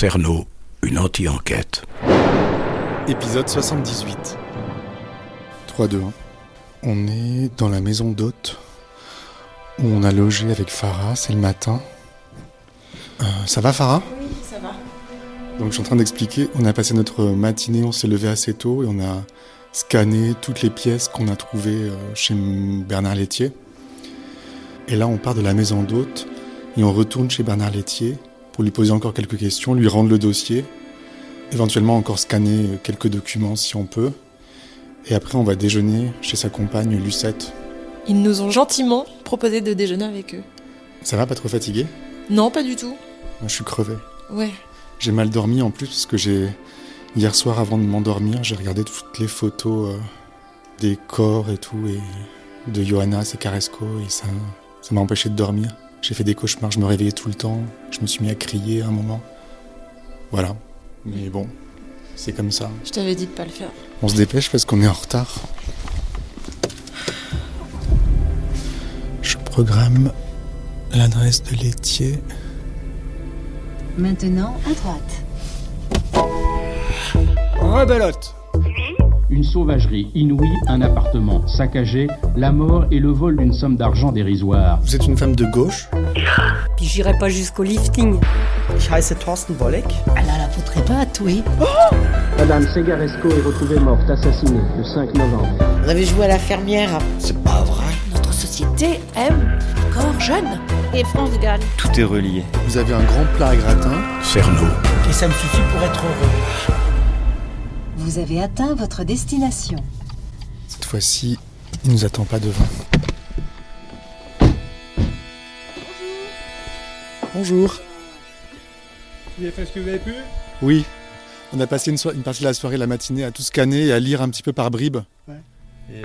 Cerno, une anti-enquête. Épisode 78. 3, 2, 1. On est dans la maison d'hôte où on a logé avec Farah, c'est le matin. Ça va Farah ? Oui, ça va. Donc je suis en train d'expliquer, on a passé notre matinée, on s'est levé assez tôt et on a scanné toutes les pièces qu'on a trouvées chez Bernard Lethier. Et là on part de la maison d'hôte et on retourne chez Bernard Lethier pour lui poser encore quelques questions, lui rendre le dossier, éventuellement encore scanner quelques documents si on peut. Et après on va déjeuner chez sa compagne Lucette. Ils nous ont gentiment proposé de déjeuner avec eux. Ça va, pas trop fatigué ? Non, pas du tout. Moi je suis crevé. Ouais. J'ai mal dormi en plus parce que hier soir avant de m'endormir, j'ai regardé toutes les photos des corps et tout, et de Johanna et Carrasco, et ça m'a empêché de dormir. J'ai fait des cauchemars, je me réveillais tout le temps, je me suis mis à crier à un moment. Voilà, mais bon, c'est comme ça. Je t'avais dit de pas le faire. On se dépêche parce qu'on est en retard. Je programme l'adresse de Lethier. Maintenant, à droite. Rebelote. Une sauvagerie inouïe, un appartement saccagé, la mort et le vol d'une somme d'argent dérisoire. Vous êtes une femme de gauche ? Puis j'irai pas jusqu'au lifting. Ich heiße Thorsten Wolleck. Alors la poutre est pas oui. Madame Segaresco est retrouvée morte, assassinée, le 5 novembre. On avait joué à la fermière. C'est pas vrai. Notre société aime les corps jeunes. Et France gagne. Tout est relié. Vous avez un grand plat à gratin. Cerno, Et ça me suffit pour être heureux. Vous avez atteint votre destination. Cette fois-ci, il nous attend pas devant. Bonjour. Vous avez fait ce que vous avez pu ? Oui, on a passé une partie de la soirée, la matinée, à tout scanner et à lire un petit peu par bribes. Ouais. Et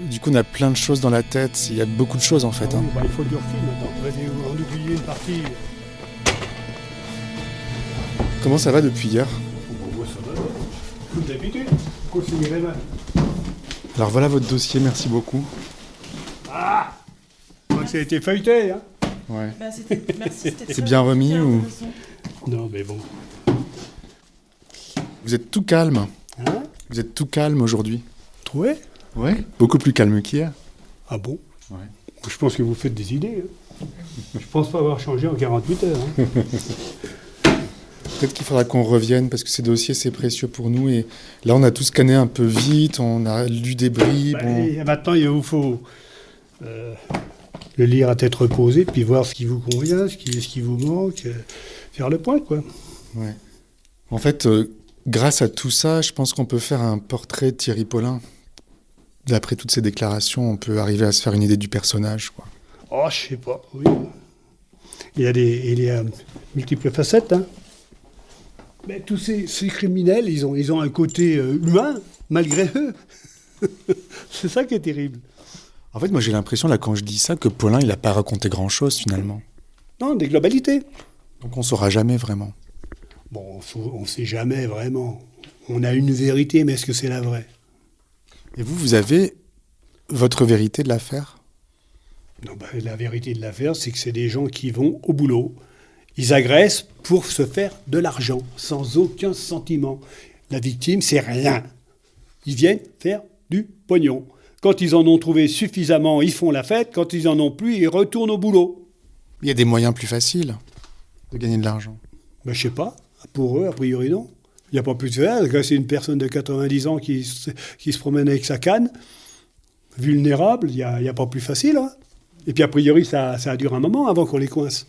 du coup, on a plein de choses dans la tête. Il y a beaucoup de choses en fait. Ah oui, bah, il faut du recul maintenant. Vous allez en oublier une partie. Comment ça va depuis hier ? Moi, ça va. Comme d'habitude. Considérez mal. Alors voilà votre dossier, merci beaucoup. Ah, moi, ça a été feuilleté, hein. Ouais. Merci, C'est bien remis ou... Non, mais bon. Vous êtes tout calme. Hein ? Vous êtes tout calme aujourd'hui. Trouvé ? Ouais. Beaucoup plus calme qu'hier. Ah bon ? Ouais. Je pense que vous faites des idées. Hein. Je pense pas avoir changé en 48 heures. Hein. Peut-être qu'il faudra qu'on revienne parce que ces dossiers c'est précieux pour nous et là on a tout scanné un peu vite, on a lu des bribes. Et maintenant il vous faut le lire à tête reposée puis voir ce qui vous convient, ce qui vous manque, faire le point quoi. Ouais. En fait, grâce à tout ça, je pense qu'on peut faire un portrait de Thierry Paulin. D'après toutes ces déclarations, on peut arriver à se faire une idée du personnage, quoi. Oh, je sais pas, oui. Il y a multiples facettes, hein. Mais tous ces criminels, ils ont un côté humain, malgré eux. C'est ça qui est terrible. En fait, moi j'ai l'impression, là, quand je dis ça, que Paulin, il n'a pas raconté grand-chose, finalement. Non, des globalités. Donc on saura jamais vraiment. Bon, on sait jamais vraiment. On a une vérité, mais est-ce que c'est la vraie ? Et vous avez votre vérité de l'affaire ? Non, la vérité de l'affaire, c'est que c'est des gens qui vont au boulot. Ils agressent pour se faire de l'argent, sans aucun sentiment. La victime, c'est rien. Ils viennent faire du pognon. Quand ils en ont trouvé suffisamment, ils font la fête. Quand ils en ont plus, ils retournent au boulot. Il y a des moyens plus faciles de gagner de l'argent. Je sais pas. Pour eux, a priori, non. Il n'y a pas plus de faire. C'est une personne de 90 ans qui se promène avec sa canne, vulnérable. Il n'y a pas plus facile. Hein. Et puis, a priori, ça a duré un moment avant qu'on les coince.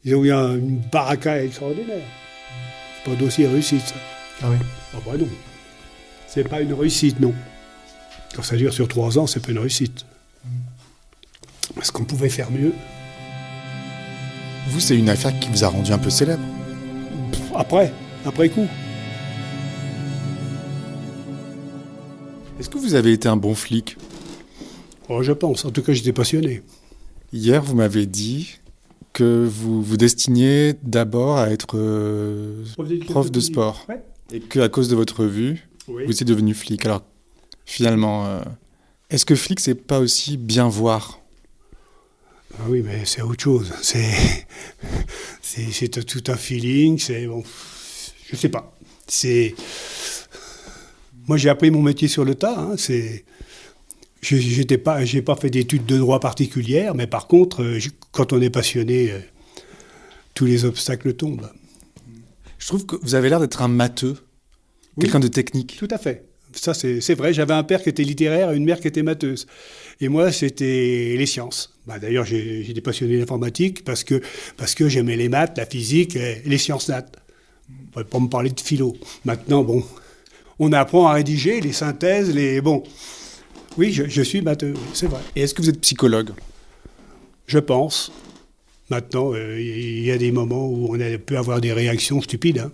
Ils ont eu une baraka extraordinaire. C'est pas dossier réussite, ça. Ah oui ? Ah bah non. C'est pas une réussite, non. Quand ça dure sur 3 ans, c'est pas une réussite. Est-ce qu'on pouvait faire mieux ? Vous, c'est une affaire qui vous a rendu un peu célèbre. Après coup. Est-ce que vous avez été un bon flic ? Oh, je pense. En tout cas, j'étais passionné. Hier, vous m'avez dit que vous vous destiniez d'abord à être prof de sport. Ouais. Et qu'à cause de votre vue, Oui. vous êtes devenu flic. Alors, finalement, est-ce que flic, c'est pas aussi bien voir ? Ah oui, mais c'est autre chose. C'est tout un feeling. C'est bon, je sais pas. Moi, j'ai appris mon métier sur le tas. Hein, j'ai pas fait d'études de droit particulières, mais par contre, quand on est passionné, tous les obstacles tombent. Je trouve que vous avez l'air d'être un matheux, quelqu'un de technique. Tout à fait. Ça, c'est vrai. J'avais un père qui était littéraire et une mère qui était matheuse. Et moi, c'était les sciences. D'ailleurs, j'étais passionné d'informatique parce que j'aimais les maths, la physique et les sciences nat. On ne pourrait pas me parler de philo. Maintenant, bon, on apprend à rédiger les synthèses, Bon, oui, je suis matheux, c'est vrai. Et est-ce que vous êtes psychologue ? Je pense. Maintenant, il y a des moments où on peut avoir des réactions stupides. Hein.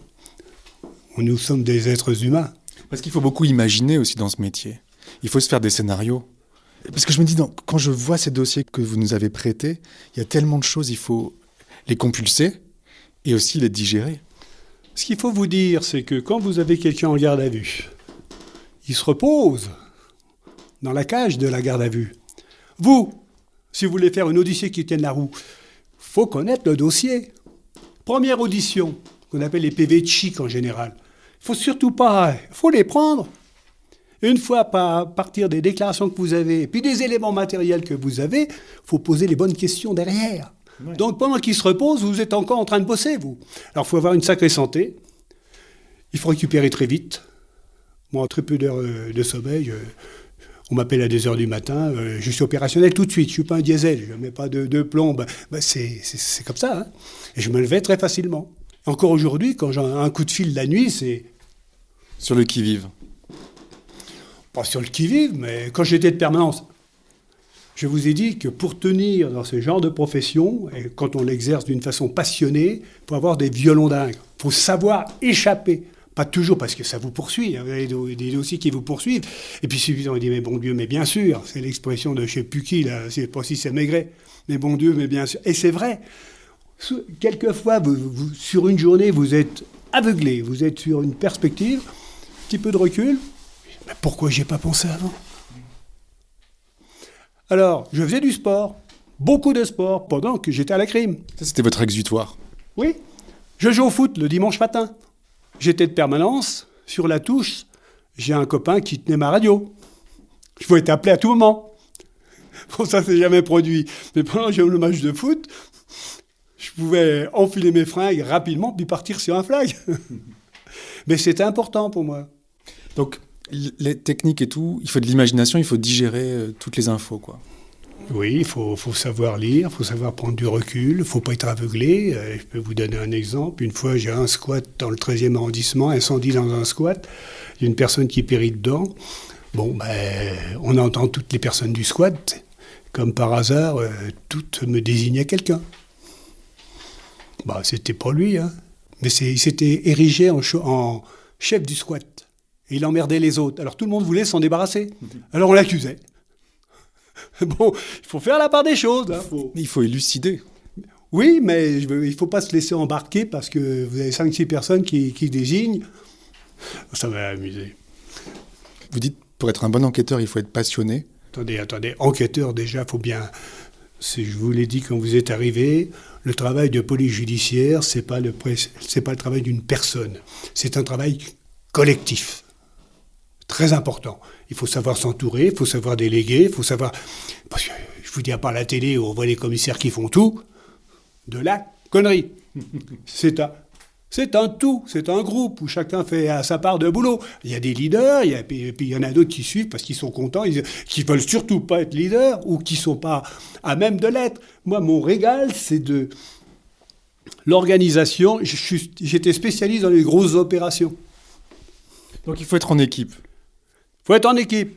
Nous sommes des êtres humains. Parce qu'il faut beaucoup imaginer aussi dans ce métier. Il faut se faire des scénarios. Parce que je me dis, quand je vois ces dossiers que vous nous avez prêtés, il y a tellement de choses, il faut les compulser et aussi les digérer. Ce qu'il faut vous dire, c'est que quand vous avez quelqu'un en garde à vue, il se repose dans la cage de la garde à vue. Vous, si vous voulez faire une audition qui tienne la roue, faut connaître le dossier. Première audition, qu'on appelle les PV de chic en général. Il faut surtout pas... Il faut les prendre. Une fois à partir des déclarations que vous avez, et puis des éléments matériels que vous avez, il faut poser les bonnes questions derrière. Ouais. Donc pendant qu'il se repose, vous êtes encore en train de bosser, vous. Alors il faut avoir une sacrée santé. Il faut récupérer très vite. Moi, très peu d'heures de sommeil. On m'appelle à 2h du matin. Je suis opérationnel tout de suite. Je ne suis pas un diesel. Je ne mets pas de plomb. C'est comme ça. Hein. Et je me levais très facilement. Encore aujourd'hui, quand j'ai un coup de fil la nuit, c'est... Sur le qui-vive. Pas sur le qui-vive, mais quand j'étais de permanence. Je vous ai dit que pour tenir dans ce genre de profession, et quand on l'exerce d'une façon passionnée, il faut avoir des violons dingues. Il faut savoir échapper. Pas toujours parce que ça vous poursuit. Vous avez des dossiers qui vous poursuivent. Et puis suffisant, on dit, mais bon Dieu, mais bien sûr. C'est l'expression de je ne sais plus qui, là. C'est pas si c'est Maigret. Mais bon Dieu, mais bien sûr. Et c'est vrai. Quelquefois, sur une journée, vous êtes aveuglé. Vous êtes sur une perspective, un petit peu de recul. Mais pourquoi j'y ai pas pensé avant ? Alors, je faisais du sport, beaucoup de sport, pendant que j'étais à la crime. Ça, c'était votre exutoire ? Oui. Je joue au foot le dimanche matin. J'étais de permanence, sur la touche, j'ai un copain qui tenait ma radio. Je pouvais être appelé à tout moment. Bon, ça s'est jamais produit. Mais pendant que j'ai eu le match de foot, je pouvais enfiler mes fringues rapidement puis partir sur un flag. Mais c'était important pour moi. Donc, les techniques et tout, il faut de l'imagination, il faut digérer toutes les infos, quoi. Oui, il faut savoir lire, il faut savoir prendre du recul, il ne faut pas être aveuglé. Je peux vous donner un exemple. Une fois, j'ai un squat dans le 13e arrondissement, incendie dans un squat. Il y a une personne qui périt dedans. Bon, on entend toutes les personnes du squat. Comme par hasard, toutes me désignaient quelqu'un. C'était pas lui, hein. Mais il s'était érigé en chef du squat. Et il emmerdait les autres. Alors tout le monde voulait s'en débarrasser. Alors on l'accusait. Bon, il faut faire la part des choses. Hein. Il faut élucider. Oui, mais il ne faut pas se laisser embarquer parce que vous avez 5-6 personnes qui désignent. Ça m'a amusé. Vous dites, pour être un bon enquêteur, il faut être passionné. Attendez. Enquêteur, déjà, il faut bien... Je vous l'ai dit quand vous êtes arrivé, le travail de police judiciaire, c'est pas le travail d'une personne. C'est un travail collectif. Très important. Il faut savoir s'entourer, il faut savoir déléguer, il faut savoir... Parce que je vous dis, à part la télé où on voit les commissaires qui font tout, de la connerie. C'est un tout, c'est un groupe où chacun fait sa part de boulot. Il y a des leaders, et puis il y en a d'autres qui suivent parce qu'ils sont contents, qui veulent surtout pas être leaders ou qui sont pas à même de l'être. Moi, mon régal, c'est de l'organisation. J'étais spécialiste dans les grosses opérations. Donc il faut être en équipe. Il faut être en équipe.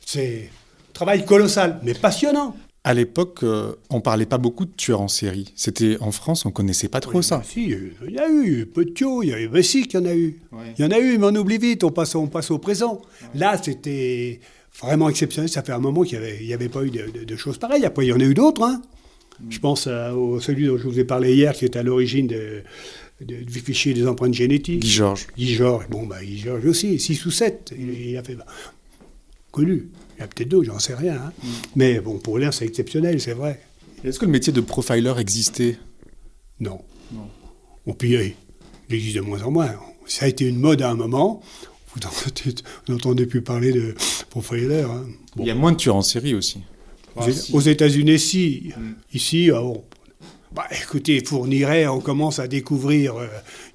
C'est un travail colossal, mais passionnant. À l'époque, on ne parlait pas beaucoup de tueurs en série. C'était en France, on ne connaissait pas trop ça. Si, il y a eu Petiot, il y a eu Messi qu'il y en a eu. Ouais. Il y en a eu, mais on oublie vite, on passe au présent. Ouais. Là, c'était vraiment exceptionnel. Ça fait un moment qu'il n'y avait pas eu de choses pareilles. Après, il y en a eu d'autres. Hein. Je pense à celui dont je vous ai parlé hier, qui est à l'origine du fichier des empreintes génétiques. Guy Georges. Guy Georges aussi, 6 ou 7. Il a fait... connu. Il y a peut-être d'autres, j'en sais rien. Hein. Mais bon, pour l'un, c'est exceptionnel, c'est vrai. Est-ce que le métier de profiler existait? Non. Bon, puis il existe de moins en moins. Ça a été une mode à un moment. Vous n'entendez plus parler de profiler. Hein. Bon. Il y a moins de tueurs en série aussi. Aux États-Unis, si. Ici, bon. Écoutez, Fourniret, on commence à découvrir.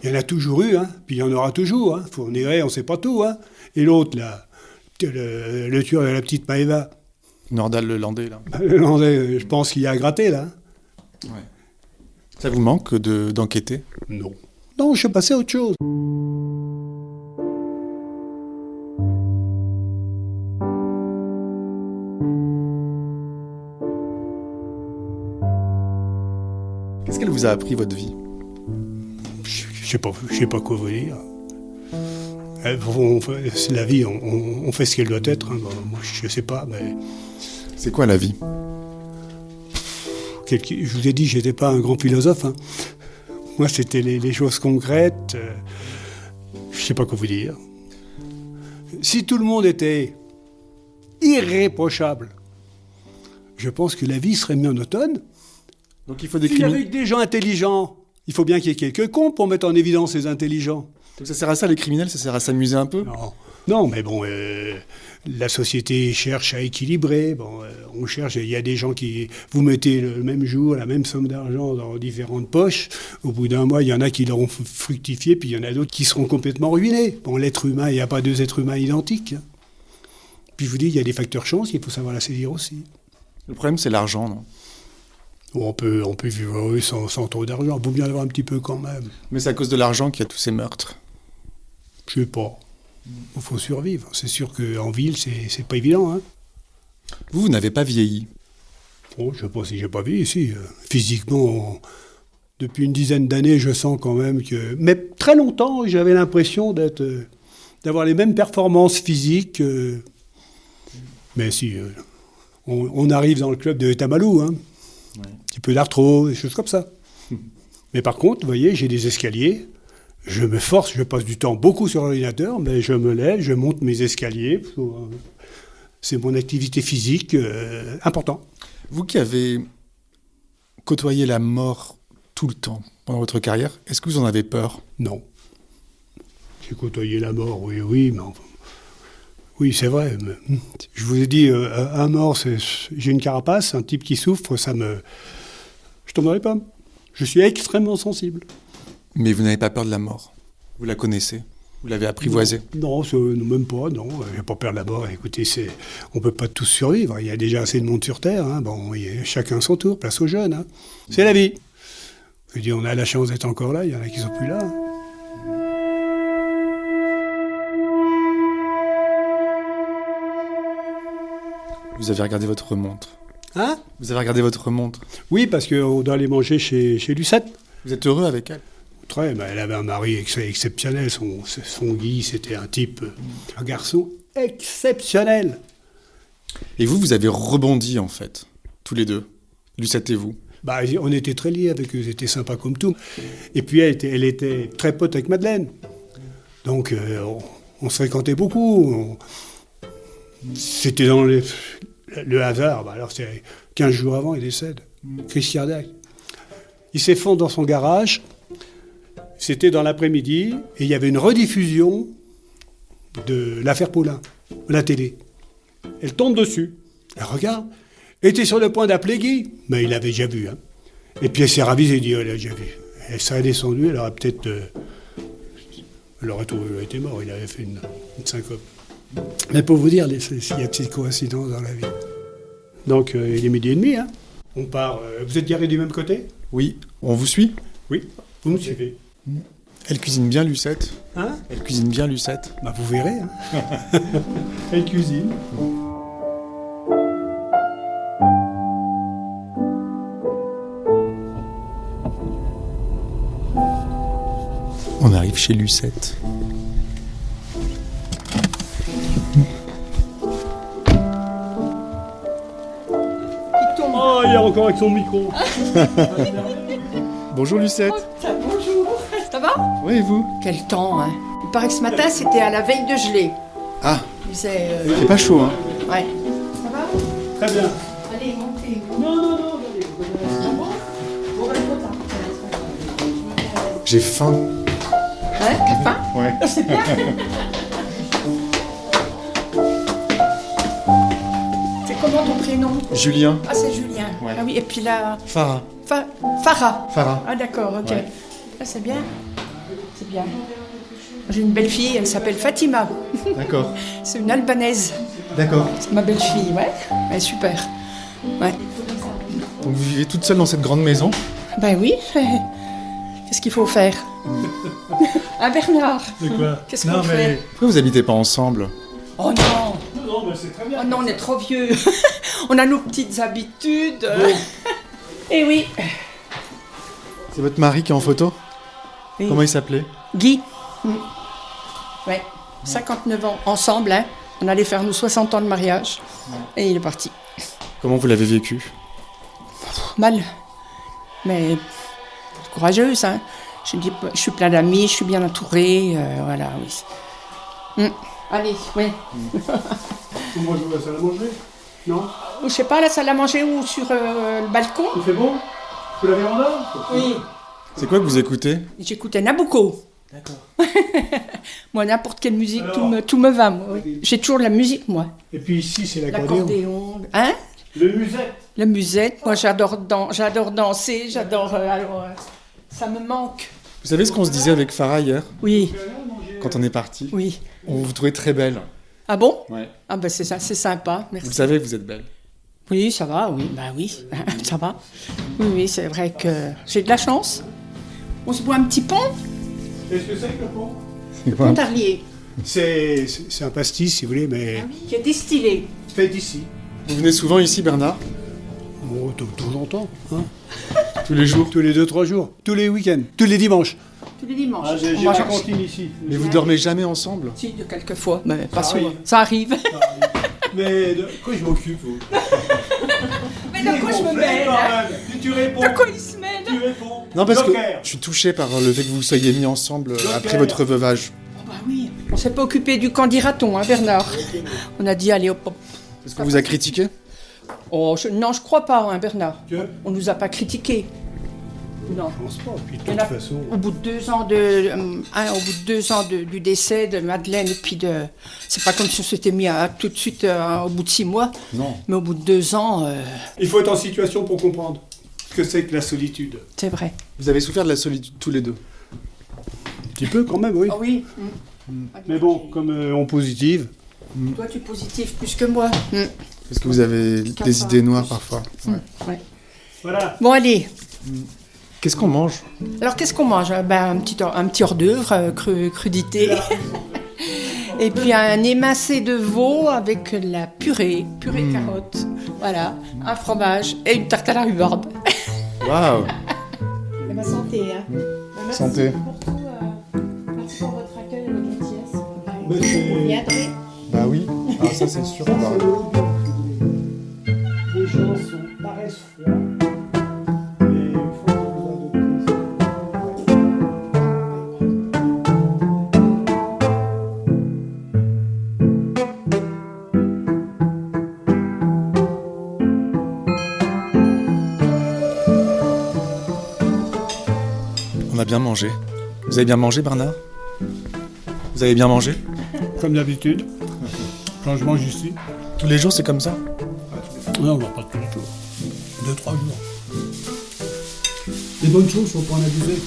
Il y en a toujours eu, hein, puis il y en aura toujours. Hein. Fourniret, on ne sait pas tout. Hein. Et l'autre, là, le tueur de la petite Maëva. Nordal le Landais, là. Le Landais, je pense qu'il y a à gratter, là. Ouais. Ça vous manque d'enquêter? Non. Non, je suis passé à autre chose. Qu'est-ce qu'elle vous a appris, votre vie? Je sais pas quoi vous dire. La vie, on fait ce qu'elle doit être. Hein. Bon, moi, je sais pas, mais... C'est quoi la vie? Je vous ai dit, j'étais pas un grand philosophe. Hein. Moi, c'était les choses concrètes. Je sais pas quoi vous dire. Si tout le monde était irréprochable, je pense que la vie serait monotone. Donc il faut des S'il y criminels. avait des gens intelligents, il faut bien qu'il y ait quelques cons pour mettre en évidence les intelligents. Donc ça sert à ça, les criminels? Ça sert à s'amuser un peu? Non, mais bon, la société cherche à équilibrer. Bon, on cherche, il y a des gens qui... Vous mettez le même jour la même somme d'argent dans différentes poches. Au bout d'un mois, il y en a qui l'auront fructifié, puis il y en a d'autres qui seront complètement ruinés. Bon, l'être humain, il n'y a pas deux êtres humains identiques. Hein. Puis je vous dis, il y a des facteurs chance, il faut savoir la saisir aussi. Le problème, c'est l'argent, non? On peut vivre sans trop d'argent. Il vaut bien avoir un petit peu quand même. Mais c'est à cause de l'argent qu'il y a tous ces meurtres. Je sais pas. Il faut survivre. C'est sûr qu'en ville, c'est pas évident. Hein. Vous n'avez pas vieilli. Oh, je sais pas si j'ai pas vieilli ici. Physiquement, depuis une dizaine d'années, je sens quand même que... Mais très longtemps, j'avais l'impression d'avoir les mêmes performances physiques. Mais si, on arrive dans le club de Tamalou, hein. Ouais. Un petit peu d'arthrose, des choses comme ça. Mais par contre, vous voyez, j'ai des escaliers. Je me force, je passe du temps beaucoup sur l'ordinateur, mais je me lève, je monte mes escaliers. C'est mon activité physique importante. Vous qui avez côtoyé la mort tout le temps pendant votre carrière, est-ce que vous en avez peur? Non. J'ai côtoyé la mort, oui, mais enfin... Oui, c'est vrai. Mais, je vous ai dit, un mort, j'ai une carapace, un type qui souffre, je tomberai pas. Je suis extrêmement sensible. Mais vous n'avez pas peur de la mort? Vous la connaissez? Vous l'avez apprivoisée? Non, même pas, non. J'ai pas peur de la mort. Écoutez, on peut pas tous survivre. Il y a déjà assez de monde sur Terre. Hein. Bon, chacun son tour, place aux jeunes. Hein. C'est la vie. Je dis, on a la chance d'être encore là, il y en a qui sont plus là. Hein. Vous avez regardé votre montre? Hein? Vous avez regardé votre montre? Oui, parce qu'on doit aller manger chez Lucette. Vous êtes heureux avec elle? Très, elle avait un mari exceptionnel. Son Guy, c'était un type, un garçon exceptionnel. Et vous avez rebondi, en fait, tous les deux, Lucette et vous? On était très liés avec eux, c'était sympa comme tout. Et puis elle était très pote avec Madeleine. Donc on se fréquentait beaucoup. C'était dans le hasard. Alors c'est 15 jours avant, il décède. Crise cardiaque. Il s'effondre dans son garage. C'était dans l'après-midi. Et il y avait une rediffusion de l'affaire Paulin, à la télé. Elle tombe dessus. Elle regarde. Elle était sur le point d'appeler Guy. Mais il l'avait déjà vu. Hein. Et puis elle s'est ravisée. Elle dit, elle a déjà vu. Elle serait descendue. Elle aurait peut-être... elle aurait trouvé qu'il était mort. Il avait fait une syncope. Mais pour vous dire, il y a de petites coïncidences dans la vie. Donc, il est 12h30. Hein. On part... vous êtes garés du même côté? Oui. On vous suit? Oui. Vous me suivez. Elle cuisine bien, Lucette? Hein? Elle cuisine bien, Lucette? Vous verrez. Hein. Elle cuisine. On arrive chez Lucette. Oh, il est encore avec son micro. Bonjour Lucette. Bonjour. Ça va? Oui, et vous? Quel temps, hein. Il paraît que ce matin, c'était à la veille de gelée. Ah, C'est c'est pas chaud, hein? ouais. Ça va? Très bien. Allez, montez. Non, allez. J'ai faim. Ouais, t'as faim? Ouais. C'est bien. C'est comment ton prénom? Julien. Ah, c'est Julien. Ouais. Ah oui, et puis là... Farah. Farah. Farah. Ah d'accord, ok. Ouais. Ah, c'est bien. C'est bien. J'ai une belle-fille, elle s'appelle Fatima. D'accord. C'est une Albanaise. D'accord. C'est ma belle-fille, ouais. Elle est super. Ouais. Donc vous vivez toute seule dans cette grande maison? Ben oui. Qu'est-ce qu'il faut faire? Ah Bernard. C'est quoi? Qu'est-ce qu'on fait? Pourquoi vous habitez pas ensemble? Oh non. Non, mais c'est très bien. Oh non, on est trop vieux. On a nos petites habitudes. Eh oui. C'est votre mari qui est en photo? Oui. Comment il s'appelait? Guy. Ouais. 59 ans ensemble, hein. On allait faire nos 60 ans de mariage. Et il est parti. Comment vous l'avez vécu? Mal. Mais courageuse, hein. Je dis, je suis plein d'amis, je suis bien entourée. Voilà, oui. Allez, oui. Moi, je vais à la salle à manger. Non? Je sais pas, la salle à manger ou sur le balcon? Il fait bon? Sur la véranda? Oui. C'est quoi que vous écoutez? J'écoutais Nabucco. D'accord. Moi, n'importe quelle musique, Alors, tout me va, moi. Oui. J'ai toujours de la musique, moi. Et puis ici, c'est l'accordéon. L'accordéon. Hein? Le musette. La musette. Moi, j'adore danser, j'adore... ça me manque. Vous savez ce qu'on se disait avec Farah hier, Oui, quand on est parti? oui. On vous trouvait très belle. Ah bon? Ouais. Ah ben c'est sympa, merci. Vous savez que vous êtes belle. Oui, ça va, oui, bah oui, ça va. Oui, oui, c'est vrai que j'ai de la chance. On se boit un petit pont, Qu'est-ce que c'est que le pont? C'est quoi? Pontarlier, C'est un pastis, si vous voulez, mais qui est distillé. fait d'ici. Vous venez souvent ici, Bernard? Bon, tout longtemps. Hein. Tous les jours? Tous les 2-3 jours. Tous les week-ends. Tous les dimanches. Tous les dimanches. Ah, j'ai On ma mange cantine ici. Mais vous dormez jamais ensemble? Si, de quelques fois, mais pas Ça souvent. arrive. Ça arrive. Mais de quoi je m'occupe, vous? Mais de quoi je me mêle? Hein? Tu réponds. De quoi il se mêle? Tu réponds. Non, parce que Joker. je suis touché par le fait que vous vous soyez mis ensemble Joker. après votre veuvage. Oh bah oui, on s'est pas occupé du camp d'Iraton, hein, Bernard. On a dit, allez, hop, hop. Est-ce qu'on vous a critiqué? Oh, non, je crois pas, hein, Bernard. Que? On nous a pas critiqués. Non. Je pense pas. Puis de Il y en toute a- façon. Au bout de 2 ans du décès de Madeleine et puis de... C'est pas comme si on s'était mis tout de suite au bout de 6 mois, Non. mais au bout de 2 ans, Il faut être en situation pour comprendre ce que c'est que la solitude. c'est vrai. Vous avez souffert de la solitude tous les deux? Un petit peu quand même, oui. Ah oui. Mais bon, comme on positive. Toi, tu es positif plus que moi. Est-ce que vous avez des idées noires parfois? Ouais. Voilà. Bon, allez. Qu'est-ce qu'on mange? Alors, qu'est-ce qu'on mange? Ben, un petit hors d'œuvre, crudité. Et puis un émincé de veau avec la purée de carottes. Voilà, un fromage et une tarte à la rhubarbe. Waouh! Et ma santé, hein. Merci Santé. pour tout. Merci pour votre accueil et votre gentillesse. Mais c'est- Vous viendrez. Bah oui, ah, ça c'est sûr. on va- Les gens paraissent froids. Mais il faut qu'ils adoptent On a bien mangé. Vous avez bien mangé, Bernard? Vous avez bien mangé? Comme d'habitude. Quand je mange ici. Tous les jours, c'est comme ça? Non, pas tous les jours. 2-3 jours. Les bonnes choses, faut pas en abuser.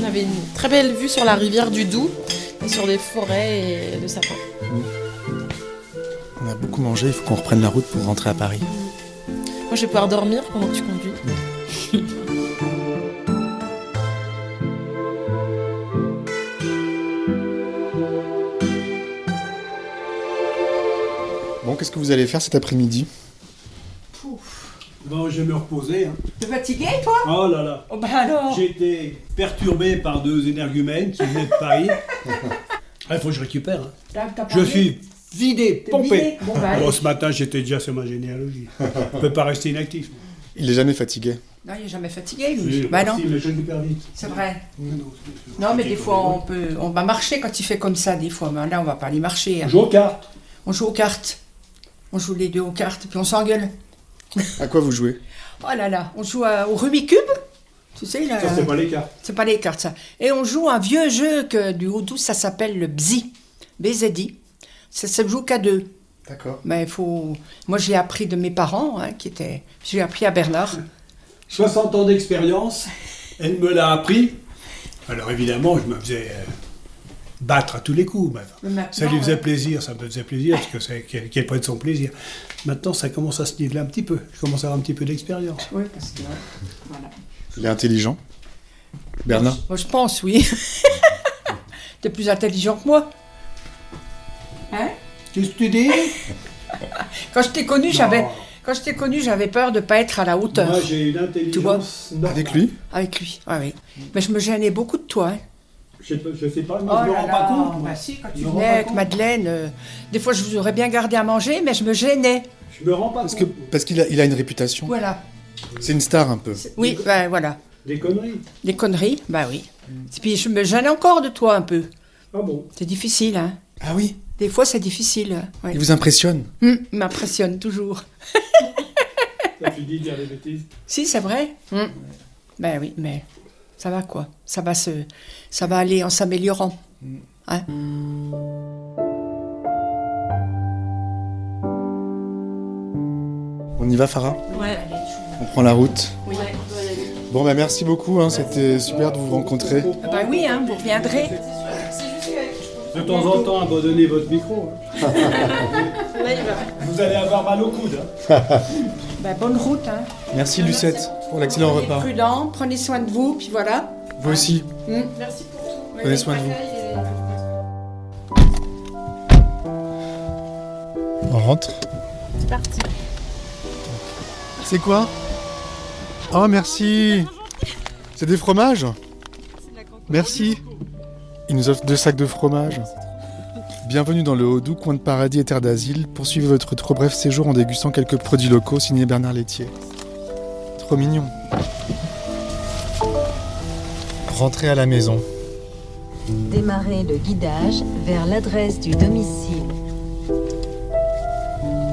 On avait une très belle vue sur la rivière du Doubs et sur des forêts et de sapins. On a beaucoup mangé, il faut qu'on reprenne la route pour rentrer à Paris. Moi, je vais pouvoir dormir pendant que tu conduis. Bon, qu'est-ce que vous allez faire cet après-midi? Bon, je vais me reposer. Hein. T'es fatigué, toi? Oh là là. Oh ben alors. J'ai été perturbé par 2 énergumènes qui venaient de Paris. Il faut que je récupère. Hein. T'as Je parlé? suis vidé, T'es pompé. vidé? Bon, bah, allez. Bon, ce matin, j'étais déjà sur ma généalogie. Je peux pas rester inactif. Il est jamais fatigué. Non, il est jamais fatigué, lui. Oui, Bah non, si, mais je le perds vite. c'est vrai. Non, c'est- Non, mais des fois, on va marcher quand il fait comme ça, des fois. Mais là, on va pas aller marcher. On joue aux cartes. On joue aux cartes. On joue les deux aux cartes, puis on s'engueule. À quoi vous jouez? Oh là là, on joue au Rubik's Cube. Tu sais, là, Ça, c'est pas les cartes. c'est pas les cartes, ça. Et on joue un vieux jeu du Houdou, ça s'appelle le Bzi. BZI. Ça se joue qu'à 2. D'accord. Mais moi, j'ai appris de mes parents, j'ai appris à Bernard. 60 ans d'expérience, elle me l'a appris. Alors évidemment, je me faisais battre à tous les coups. Ça lui faisait plaisir, ça me faisait plaisir, parce que c'est qu'elle prenne son plaisir. Maintenant, ça commence à se niveler un petit peu. Je commence à avoir un petit peu d'expérience. Oui, parce que voilà. Il est intelligent. Bernard? Moi, je pense, oui. T'es plus intelligent que moi. Hein? Qu'est-ce que tu dis? Quand je t'ai connu, j'avais peur de ne pas être à la hauteur. Moi, j'ai une intelligence normale. Avec lui? Avec lui, oui. Mais je me gênais beaucoup de toi. Hein. Je sais pas, moi, je me rends pas compte. Bah si, quand tu venais avec Madeleine, des fois je vous aurais bien gardé à manger, mais je me gênais. Je me rends pas compte. Parce qu'il a une réputation. Voilà. C'est une star un peu. Oui, ben voilà. Des conneries. Des conneries, bah oui. Et puis je me gênais encore de toi un peu. Ah bon? C'est difficile, hein. Ah oui? Des fois c'est difficile. Ouais. Il vous impressionne? Il m'impressionne toujours. Ça, tu dis dire des bêtises. Si, c'est vrai. Ben oui, mais ça va quoi. Ça va aller en s'améliorant. Hein? On y va, Farah? Ouais. On prend la route? Oui. Bon, bah merci beaucoup, hein, c'était super de vous rencontrer. Ben oui, hein, vous reviendrez. De temps en temps, abandonnez votre micro. Hein. Vous allez avoir mal au coude. Hein. Ben, bonne route. Hein. Merci Lucette pour l'excellent Soyez repas. prudents, prenez soin de vous, puis voilà. Vous aussi. Merci pour tout. Prenez soin de vous. On rentre? C'est parti. C'est quoi? Oh, merci. C'est des fromages? Merci. Il nous offre 2 sacs de fromage. Bienvenue dans le Haut-Doubs, coin de paradis et terre d'asile. Poursuivez votre trop bref séjour en dégustant quelques produits locaux signés Bernard Laitier. Trop mignon. Rentrez à la maison. Démarrez le guidage vers l'adresse du domicile.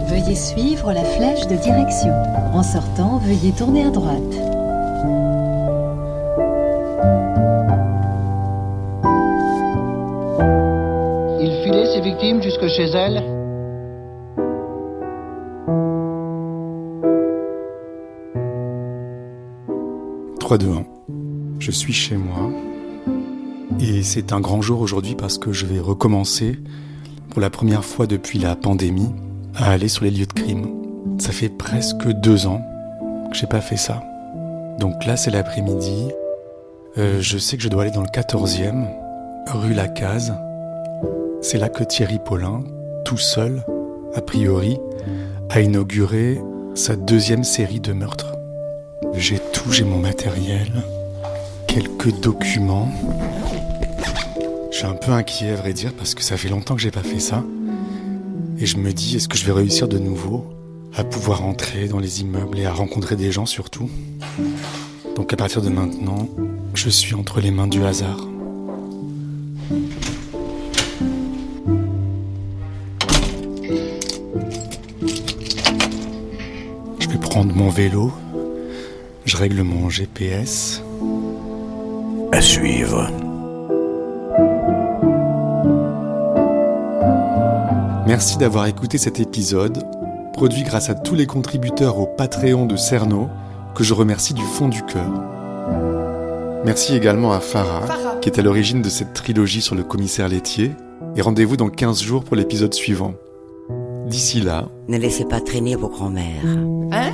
Veuillez suivre la flèche de direction. En sortant, veuillez tourner à droite. Il filait ses victimes jusque chez elles. « 3, 2, 1. Je suis chez moi. Et c'est un grand jour aujourd'hui parce que je vais recommencer, pour la première fois depuis la pandémie, à aller sur les lieux de crime. Ça fait presque 2 ans que j'ai pas fait ça. Donc là, c'est l'après-midi. Je sais que je dois aller dans le 14e, rue Lacaze. C'est là que Thierry Paulin, tout seul, a priori, a inauguré sa 2e série de meurtres. J'ai mon matériel, quelques documents. Je suis un peu inquiet, à vrai dire, parce que ça fait longtemps que j'ai pas fait ça. Et je me dis, est-ce que je vais réussir de nouveau à pouvoir entrer dans les immeubles et à rencontrer des gens surtout? Donc à partir de maintenant, je suis entre les mains du hasard. Je vais prendre mon vélo, je règle mon GPS. À suivre. Merci d'avoir écouté cet épisode, produit grâce à tous les contributeurs au Patreon de Cerno, que je remercie du fond du cœur. Merci également à Farah, qui est à l'origine de cette trilogie sur le commissaire laitier, et rendez-vous dans 15 jours pour l'épisode suivant. D'ici là... Ne laissez pas traîner vos grands-mères. Hein?